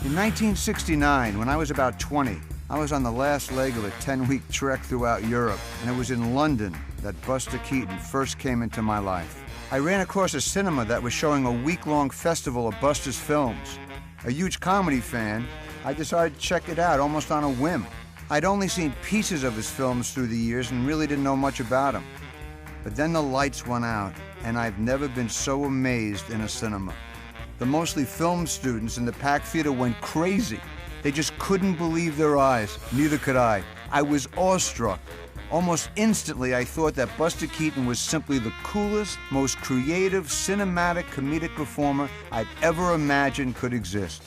In 1969, when I was about 20, I was on the last leg of a 10-week trek throughout Europe, and it was in London that Buster Keaton first came into my life. I ran across a cinema that was showing a week-long festival of Buster's films. A huge comedy fan, I decided to check it out almost on a whim. I'd only seen pieces of his films through the years and really didn't know much about him. But then the lights went out, and I've never been so amazed in a cinema. The mostly film students in the packed theater went crazy. They just couldn't believe their eyes. Neither could I. I was awestruck. Almost instantly, I thought that Buster Keaton was simply the coolest, most creative, cinematic, comedic performer I'd ever imagined could exist.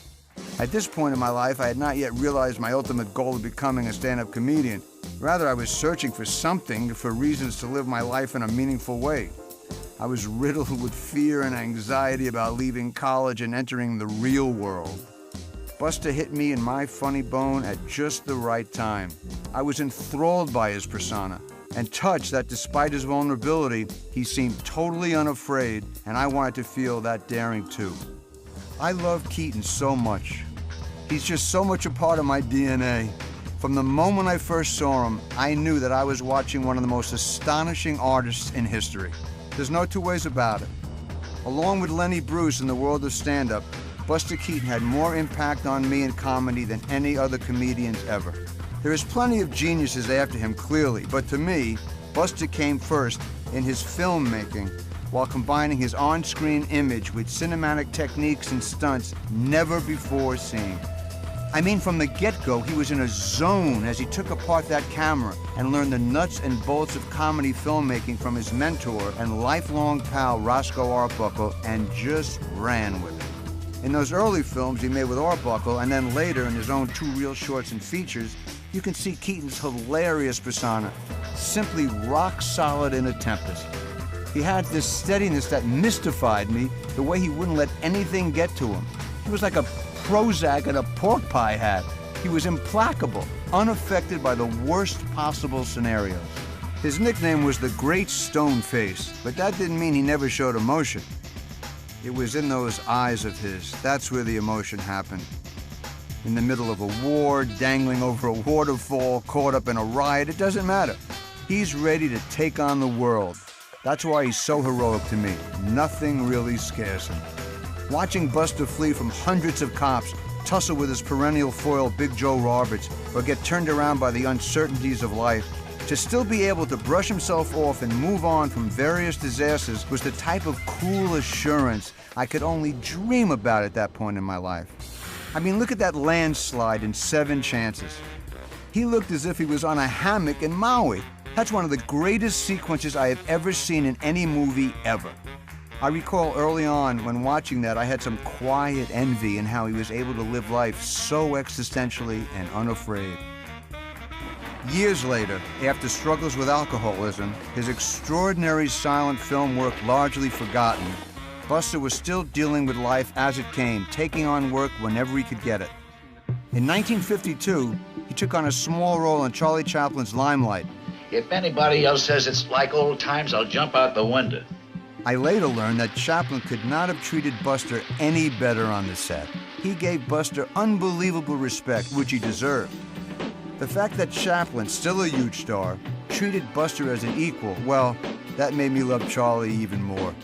At this point in my life, I had not yet realized my ultimate goal of becoming a stand-up comedian. Rather, I was searching for something, for reasons to live my life in a meaningful way. I was riddled with fear and anxiety about leaving college and entering the real world. Buster hit me in my funny bone at just the right time. I was enthralled by his persona and touched that despite his vulnerability, he seemed totally unafraid, and I wanted to feel that daring too. I love Keaton so much. He's just so much a part of my DNA. From the moment I first saw him, I knew that I was watching one of the most astonishing artists in history. There's no two ways about it. Along with Lenny Bruce in the world of stand-up, Buster Keaton had more impact on me in comedy than any other comedians ever. There is plenty of geniuses after him, clearly, but to me, Buster came first in his filmmaking while combining his on-screen image with cinematic techniques and stunts never before seen. I mean, from the get-go, he was in a zone as he took apart that camera and learned the nuts and bolts of comedy filmmaking from his mentor and lifelong pal Roscoe Arbuckle and just ran with it. In those early films he made with Arbuckle, and then later in his own 2 reel shorts and features, you can see Keaton's hilarious persona, simply rock solid in a tempest. He had this steadiness that mystified me, the way he wouldn't let anything get to him. He was like a Prozac in a pork pie hat. He was implacable, unaffected by the worst possible scenarios. His nickname was the Great Stone Face, but that didn't mean he never showed emotion. It was in those eyes of his. That's where the emotion happened. In the middle of a war, dangling over a waterfall, caught up in a riot, it doesn't matter. He's ready to take on the world. That's why he's so heroic to me. Nothing really scares him. Watching Buster flee from hundreds of cops, tussle with his perennial foil Big Joe Roberts, or get turned around by the uncertainties of life, to still be able to brush himself off and move on from various disasters was the type of cool assurance I could only dream about at that point in my life. I mean, look at that landslide in 7 Chances. He looked as if he was on a hammock in Maui. That's one of the greatest sequences I have ever seen in any movie ever. I recall early on when watching that, I had some quiet envy in how he was able to live life so existentially and unafraid. Years later, after struggles with alcoholism, his extraordinary silent film work largely forgotten, Buster was still dealing with life as it came, taking on work whenever he could get it. In 1952, he took on a small role in Charlie Chaplin's Limelight. If anybody else says it's like old times, I'll jump out the window. I later learned that Chaplin could not have treated Buster any better on the set. He gave Buster unbelievable respect, which he deserved. The fact that Chaplin, still a huge star, treated Buster as an equal, well, that made me love Charlie even more.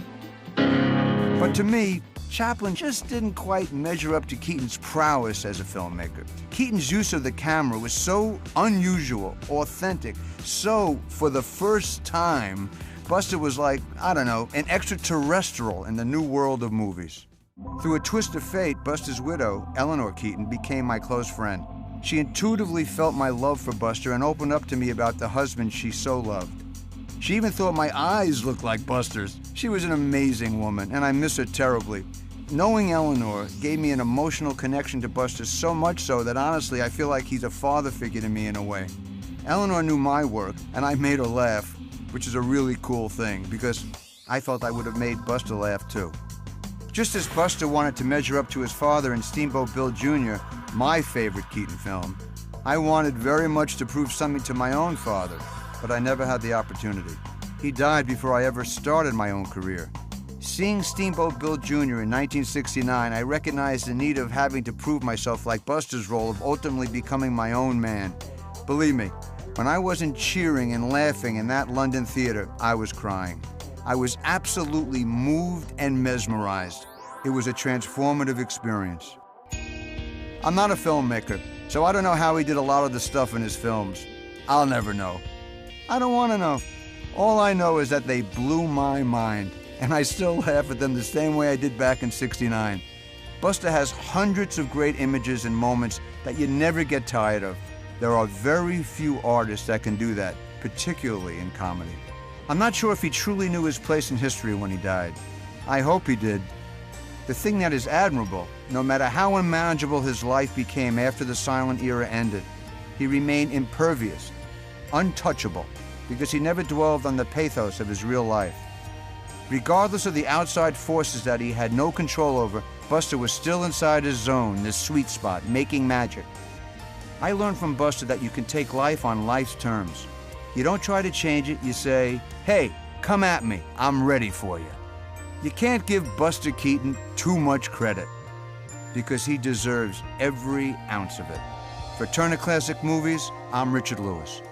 But to me, Chaplin just didn't quite measure up to Keaton's prowess as a filmmaker. Keaton's use of the camera was so unusual, authentic, so, for the first time, Buster was like, I don't know, an extraterrestrial in the new world of movies. Through a twist of fate, Buster's widow, Eleanor Keaton, became my close friend. She intuitively felt my love for Buster and opened up to me about the husband she so loved. She even thought my eyes looked like Buster's. She was an amazing woman, and I miss her terribly. Knowing Eleanor gave me an emotional connection to Buster, so much so that honestly I feel like he's a father figure to me in a way. Eleanor knew my work, and I made her laugh, which is a really cool thing, because I felt I would have made Buster laugh too. Just as Buster wanted to measure up to his father in Steamboat Bill Jr., my favorite Keaton film, I wanted very much to prove something to my own father, but I never had the opportunity. He died before I ever started my own career. Seeing Steamboat Bill Jr. in 1969, I recognized the need of having to prove myself like Buster's role of ultimately becoming my own man. Believe me, when I wasn't cheering and laughing in that London theater, I was crying. I was absolutely moved and mesmerized. It was a transformative experience. I'm not a filmmaker, so I don't know how he did a lot of the stuff in his films. I'll never know. I don't want to know. All I know is that they blew my mind, and I still laugh at them the same way I did back in '69. Buster has hundreds of great images and moments that you never get tired of. There are very few artists that can do that, particularly in comedy. I'm not sure if he truly knew his place in history when he died. I hope he did. The thing that is admirable, no matter how unmanageable his life became after the silent era ended, he remained impervious, untouchable, because he never dwelled on the pathos of his real life. Regardless of the outside forces that he had no control over, Buster was still inside his zone, this sweet spot, making magic. I learned from Buster that you can take life on life's terms. You don't try to change it, you say, hey, come at me, I'm ready for you. You can't give Buster Keaton too much credit, because he deserves every ounce of it. For Turner Classic Movies, I'm Richard Lewis.